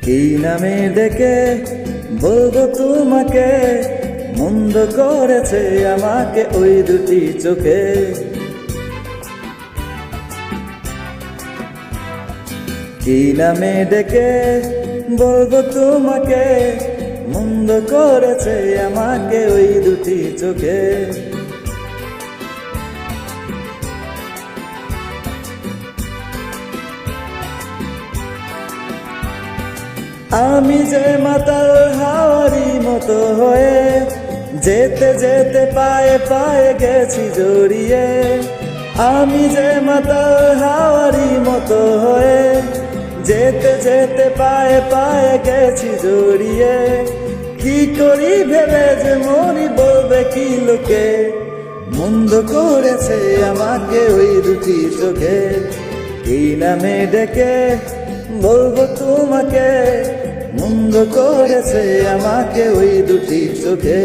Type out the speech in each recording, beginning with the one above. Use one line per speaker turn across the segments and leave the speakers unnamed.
কি নামে ডেকে বলবো তোমাকে, মন্দ করেছে আমাকে ওই দুটি চোখে। কি নামে ডেকে বলবো তোমাকে, মন্দ করেছে আমাকে ওই দুটি চোখে। আমি যে মাতাল হাওয়ারি মতো হয়ে যেতে যেতে পায়ে পায়ে গেছি জড়িয়ে। আমি যে মাতাল হাওয়ারি মতো হয়ে যেতে যেতে পায়ে পায়ে গেছি জড়িয়ে। কি করি ভেবে যে মরি বলবে কি লোকে, মন্দ করেছে আমাকে ওই দুটি চোখে। কি নামে ডেকে বলবো তোমাকে, মন্দ করেছে আমাকে ওই দুটি চোখে।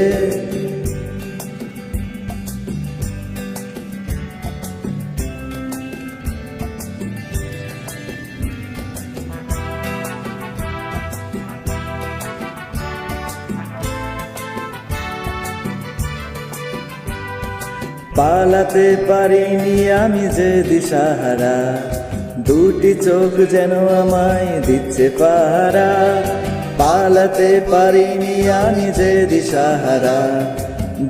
পালাতে পারিনি আমি যে দিশাহারা, দুটি চোখ যেন আমায় দিচ্ছে পাহারা। পালাতে পারিনি আমি যে দিশাহারা,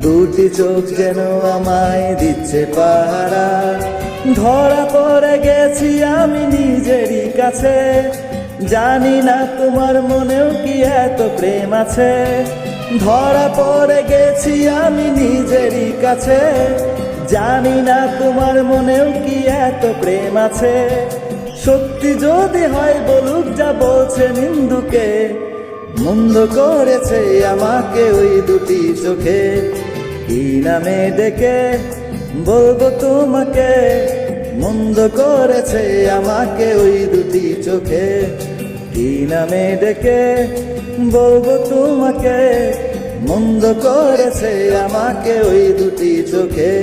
দুটি চোখ যেন আমায় দিচ্ছে পাহারা। ধরা পড়ে গেছি আমি নিজেরই কাছে, জানি না তোমার মনেও কি এত প্রেম আছে। ধরা পড়ে গেছি আমি নিজেরই কাছে, জানি না তোমার মনেও কি এত প্রেম আছে। সত্যি যদি হয় বলুক যা বলছে নিন্দুকে, মন্দ করেছে আমাকে ওই দুটি চোখে। কি নামে ডেকে বলবো তোমাকে, মন্দ করেছে আমাকে ওই দুটি চোখে। কি নামে ডেকে বলবো তোমাকে, মন্দ করেছে আমাকে ওই দুটি চোখে।